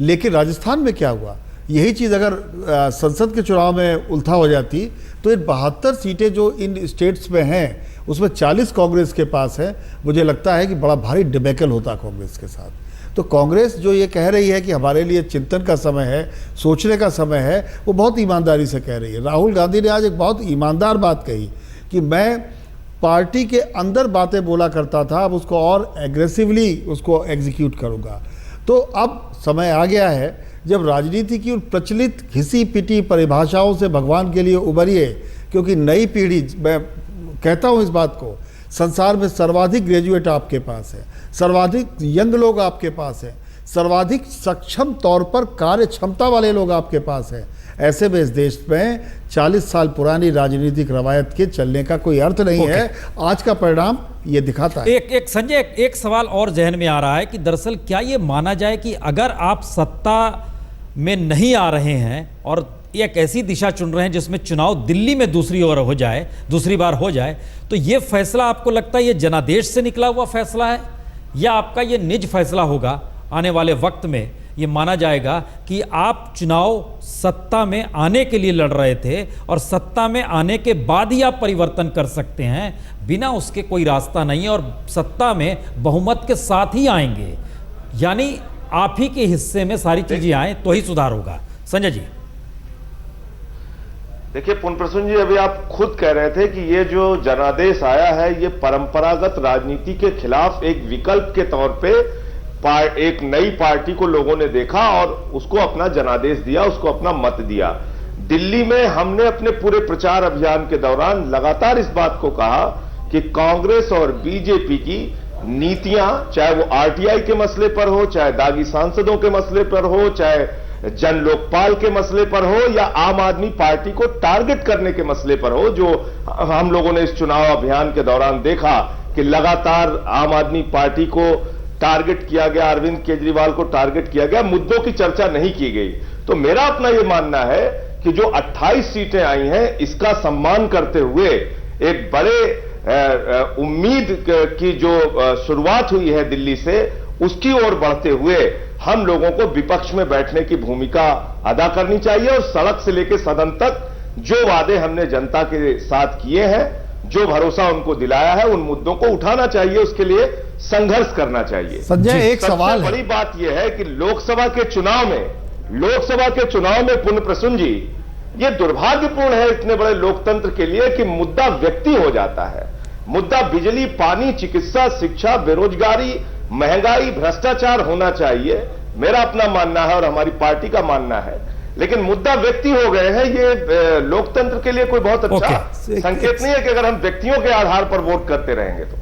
लेकिन राजस्थान में क्या हुआ, यही चीज़ अगर संसद के चुनाव में उल्था हो जाती तो इन 72 सीटें जो इन स्टेट्स में हैं उसमें 40 कांग्रेस के पास है। मुझे लगता है कि बड़ा भारी डिबेकल होता कांग्रेस के साथ। तो कांग्रेस जो ये कह रही है कि हमारे लिए चिंतन का समय है, सोचने का समय है, वो बहुत ईमानदारी से कह रही है। राहुल गांधी ने आज एक बहुत ईमानदार बात कही कि मैं पार्टी के अंदर बातें बोला करता था, अब उसको और एग्रेसिवली उसको एग्जीक्यूट करूँगा। तो अब समय आ गया है जब राजनीति की उन प्रचलित घिसी पिटी परिभाषाओं से भगवान के लिए उबरिए, क्योंकि नई पीढ़ी, मैं कहता हूँ इस बात को, संसार में सर्वाधिक ग्रेजुएट आपके पास है, सर्वाधिक यंग लोग आपके पास हैं, सर्वाधिक सक्षम तौर पर कार्य क्षमता वाले लोग आपके पास हैं। ऐसे में इस देश में 40 साल पुरानी राजनीतिक रवायत के चलने का कोई अर्थ नहीं है। आज का परिणाम ये दिखाता है।
एक संजय, एक सवाल और जहन में आ रहा है कि दरअसल क्या ये माना जाए कि अगर आप सत्ता में नहीं आ रहे हैं और एक ऐसी दिशा चुन रहे हैं जिसमें चुनाव दिल्ली में दूसरी बार हो जाए, तो ये फैसला आपको लगता है ये जनादेश से निकला हुआ फैसला है या आपका ये निज फैसला होगा? आने वाले वक्त में ये माना जाएगा कि आप चुनाव सत्ता में आने के लिए लड़ रहे थे और सत्ता में आने के बाद ही आप परिवर्तन कर सकते हैं, बिना उसके कोई रास्ता नहीं है और सत्ता में बहुमत के साथ ही आएंगे, यानी आप ही के हिस्से में सारी चीजें आए तो ही सुधार होगा। संजय जी।
देखिए पुन प्रसून जी, अभी आप खुद कह रहे थे कि ये जो जनादेश आया है ये परंपरागत राजनीति के खिलाफ एक विकल्प के तौर पे एक नई पार्टी को लोगों ने देखा और उसको अपना जनादेश दिया, उसको अपना मत दिया। दिल्ली में हमने अपने पूरे प्रचार अभियान के दौरान लगातार इस बात को कहा कि कांग्रेस और बीजेपी की नीतियां, चाहे वो आरटीआई के मसले पर हो, चाहे दागी सांसदों के मसले पर हो, चाहे जन लोकपाल के मसले पर हो या आम आदमी पार्टी को टारगेट करने के मसले पर हो, जो हम लोगों ने इस चुनाव अभियान के दौरान देखा कि लगातार आम आदमी पार्टी को टारगेट किया गया, अरविंद केजरीवाल को टारगेट किया गया, मुद्दों की चर्चा नहीं की गई। तो मेरा अपना यह मानना है कि जो 28 सीटें आई हैं इसका सम्मान करते हुए एक बड़े उम्मीद की जो शुरुआत हुई है दिल्ली से, उसकी ओर बढ़ते हुए हम लोगों को विपक्ष में बैठने की भूमिका अदा करनी चाहिए और सड़क से लेकर सदन तक जो वादे हमने जनता के साथ किए हैं, जो भरोसा उनको दिलाया है, उन मुद्दों को उठाना चाहिए, उसके लिए संघर्ष करना चाहिए।
संजय, एक सवाल है।
बड़ी बात यह है कि लोकसभा के चुनाव में पुन प्रसून जी, यह दुर्भाग्यपूर्ण है इतने बड़े लोकतंत्र के लिए कि मुद्दा व्यक्ति हो जाता है। मुद्दा बिजली, पानी, चिकित्सा, शिक्षा, बेरोजगारी, महंगाई, भ्रष्टाचार होना चाहिए, मेरा अपना मानना है और हमारी पार्टी का मानना है। लेकिन मुद्दा व्यक्ति हो गए हैं, ये लोकतंत्र के लिए कोई बहुत अच्छा संकेत नहीं है कि अगर हम व्यक्तियों के आधार पर वोट करते रहेंगे तो।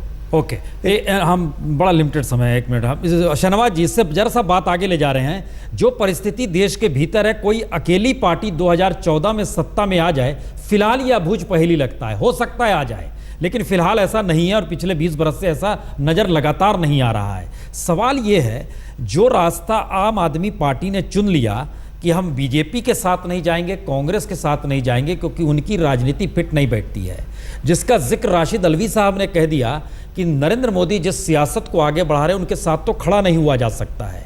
हम बड़ा लिमिटेड समय है, 1 मिनट। हम शहनवाज जी, इससे जरा सा बात आगे ले जा रहे हैं। जो परिस्थिति देश के भीतर है, कोई अकेली पार्टी 2014 में सत्ता में आ जाए, फिलहाल यह अबूझ पहेली लगता है, हो सकता है आ जाए, लेकिन फिलहाल ऐसा नहीं है और पिछले 20 बरस से ऐसा नज़र लगातार नहीं आ रहा है। सवाल ये है, जो रास्ता आम आदमी पार्टी ने चुन लिया कि हम बीजेपी के साथ नहीं जाएंगे, कांग्रेस के साथ नहीं जाएंगे क्योंकि उनकी राजनीति फिट नहीं बैठती है, जिसका जिक्र राशिद अल्वी साहब ने कह दिया कि नरेंद्र मोदी जिस सियासत को आगे बढ़ा रहे हैं उनके साथ तो खड़ा नहीं हुआ जा सकता है।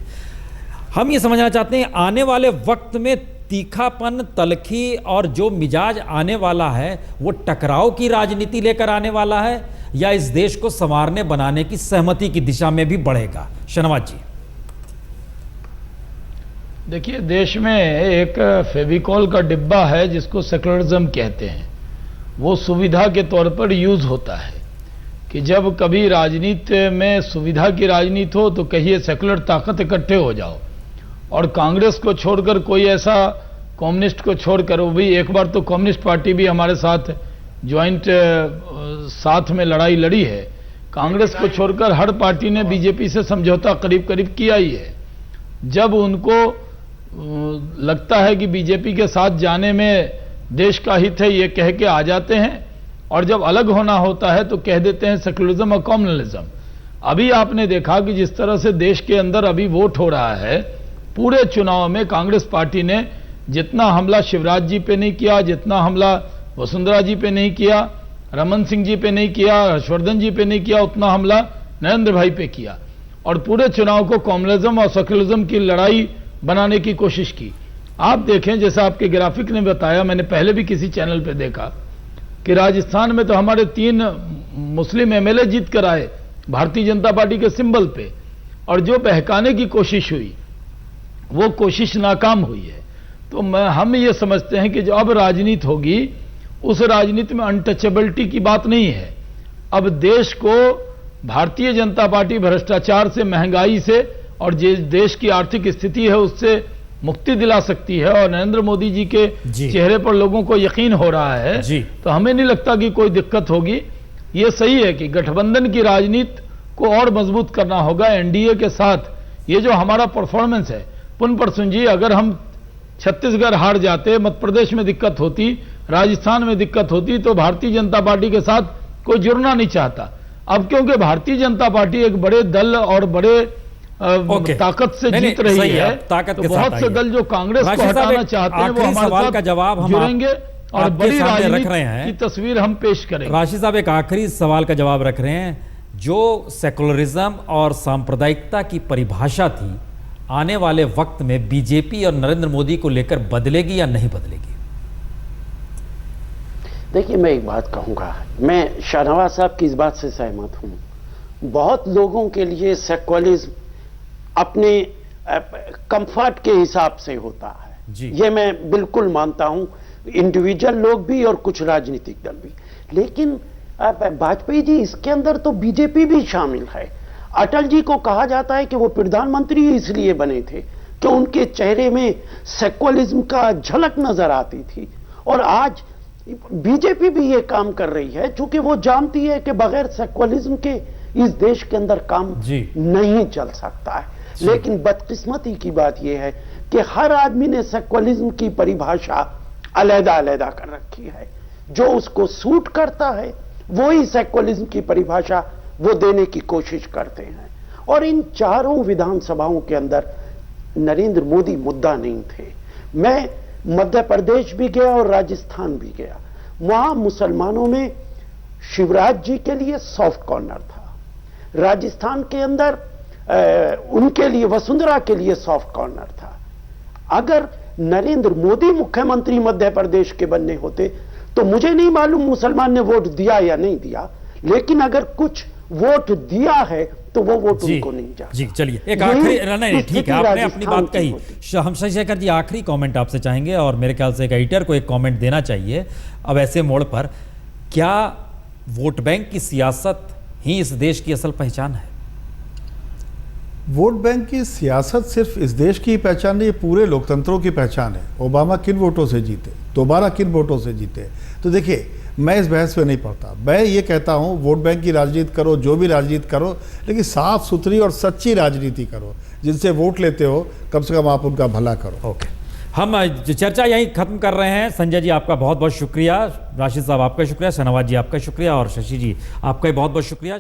हम ये समझना चाहते हैं आने वाले वक्त में तीखापन, तलखी और जो मिजाज आने वाला है वो टकराव की राजनीति लेकर आने वाला है या इस देश को संवारने बनाने की सहमति की दिशा में भी बढ़ेगा? शहनवाज जी।
देखिए, देश में एक फेविकॉल का डिब्बा है जिसको सेकुलरिज्म कहते हैं। वो सुविधा के तौर पर यूज होता है कि जब कभी राजनीति में सुविधा की राजनीति हो तो कहिए सेकुलर ताकत इकट्ठे हो जाओ, और कांग्रेस को छोड़कर कोई ऐसा, कम्युनिस्ट को छोड़कर, वो भी एक बार तो कम्युनिस्ट पार्टी भी हमारे साथ ज्वाइंट साथ में लड़ाई लड़ी है, कांग्रेस को छोड़कर हर पार्टी ने बीजेपी से समझौता करीब करीब किया ही है। जब उनको लगता है कि बीजेपी के साथ जाने में देश का हित है, ये कह के आ जाते हैं, और जब अलग होना होता है तो कह देते हैं सेकुलरिज्म और कम्युनलिज्म। अभी आपने देखा कि जिस तरह से देश के अंदर अभी वोट हो रहा है, पूरे चुनाव में कांग्रेस पार्टी ने जितना हमला शिवराज जी पे नहीं किया, जितना हमला वसुंधरा जी पे नहीं किया, रमन सिंह जी पे नहीं किया, हर्षवर्धन जी पे नहीं किया, उतना हमला नरेंद्र भाई पे किया, और पूरे चुनाव को कम्युनलिज्म और सेकुलरिज्म की लड़ाई बनाने की कोशिश की। आप देखें, जैसा आपके ग्राफिक ने बताया, मैंने पहले भी किसी चैनल पे देखा कि राजस्थान में तो हमारे 3 मुस्लिम एमएलए जीत कर आए भारतीय जनता पार्टी के सिंबल पे, और जो बहकाने की कोशिश हुई वो कोशिश नाकाम हुई है। तो हम ये समझते हैं कि जो अब राजनीति होगी, उस राजनीति में अनटचेबिलिटी की बात नहीं है। अब देश को भारतीय जनता पार्टी भ्रष्टाचार से, महंगाई से और जिस देश की आर्थिक स्थिति है उससे मुक्ति दिला सकती है, और नरेंद्र मोदी जी के चेहरे पर लोगों को यकीन हो रहा है, तो हमें नहीं लगता कि कोई दिक्कत होगी। ये सही है कि गठबंधन की राजनीति को और मजबूत करना होगा एनडीए के साथ। ये जो हमारा परफॉर्मेंस है, पुन प्रसून जी, अगर हम छत्तीसगढ़ हार जाते, मध्य प्रदेश में दिक्कत होती, राजस्थान में दिक्कत होती, तो भारतीय जनता पार्टी के साथ कोई जुड़ना नहीं चाहता। अब क्योंकि भारतीय जनता पार्टी एक बड़े दल और बड़े ताकत से जीत रही है, ताकत तो बहुत से दल जो कांग्रेस को हटाना चाहते हैं वो हमारे
सवाल का जवाब हम
जुड़ेंगे और बड़ी राजनीति की तस्वीर हम पेश करेंगे।
राशिद साहब, एक आखिरी सवाल का जवाब रख रहे हैं। जो सेकुलरिज्म और सांप्रदायिकता की परिभाषा थी, आने वाले वक्त में बीजेपी और नरेंद्र मोदी को लेकर बदलेगी या नहीं बदलेगी?
देखिए, मैं एक बात कहूंगा, मैं शाहनवाज साहब की इस बात से सहमत हूं। बहुत लोगों के लिए सेकुलरिज्म अपने कंफर्ट के हिसाब से होता है, ये मैं बिल्कुल मानता हूं, इंडिविजुअल लोग भी और कुछ राजनीतिक दल भी। लेकिन वाजपेयी जी, इसके अंदर तो बीजेपी भी शामिल है। अटल जी को कहा जाता है कि वो प्रधानमंत्री इसलिए बने थे कि उनके चेहरे में सेकुलरिज्म का झलक नजर आती थी, और आज बीजेपी भी ये काम कर रही है क्योंकि वो जानती है कि बगैर सेकुलरिज्म के इस देश के अंदर काम नहीं चल सकता है। लेकिन बदकिस्मती की बात यह है कि हर आदमी ने सेकुलरिज्म की परिभाषा अलग-अलग कर रखी है। जो उसको सूट करता है वही सेकुलरिज्म की परिभाषा वो देने की कोशिश करते हैं। और इन चारों विधानसभाओं के अंदर नरेंद्र मोदी मुद्दा नहीं थे। मैं मध्य प्रदेश भी गया और राजस्थान भी गया, वहां मुसलमानों में शिवराज जी के लिए सॉफ्ट कॉर्नर था, राजस्थान के अंदर उनके लिए, वसुंधरा के लिए सॉफ्ट कॉर्नर था। अगर नरेंद्र मोदी मुख्यमंत्री मध्य प्रदेश के बनने होते तो मुझे नहीं मालूम मुसलमान ने वोट दिया या नहीं दिया, लेकिन अगर कुछ वोट दिया है तो वो वोट उनको नहीं जा।
जी चलिए, एक आखिरी, नहीं ठीक है, आपने अपनी बात कही। हम शशिशेखर जी, आखिरी कमेंट आपसे चाहेंगे, और मेरे ख्याल से एक एडिटर को एक कमेंट देना चाहिए अब ऐसे मोड़ पर। क्या वोट बैंक की सियासत ही इस देश की असल पहचान है?
वोट बैंक की सियासत सिर्फ इस देश की पहचान नहीं, पूरे लोकतंत्रों की पहचान है। ओबामा किन वोटों से जीते, दोबारा किन वोटों से जीते। तो देखिए, मैं इस बहस में नहीं पड़ता। मैं ये कहता हूँ, वोट बैंक की राजनीति करो, जो भी राजनीति करो, लेकिन साफ सुथरी और सच्ची राजनीति करो। जिनसे वोट लेते हो, कम से कम आप उनका भला करो।
ओके, हम चर्चा यहीं खत्म कर रहे हैं। संजय जी, आपका बहुत बहुत शुक्रिया। राशिद साहब, आपका शुक्रिया। शहनवाज जी, आपका शुक्रिया। और शशि जी, आपका बहुत बहुत शुक्रिया।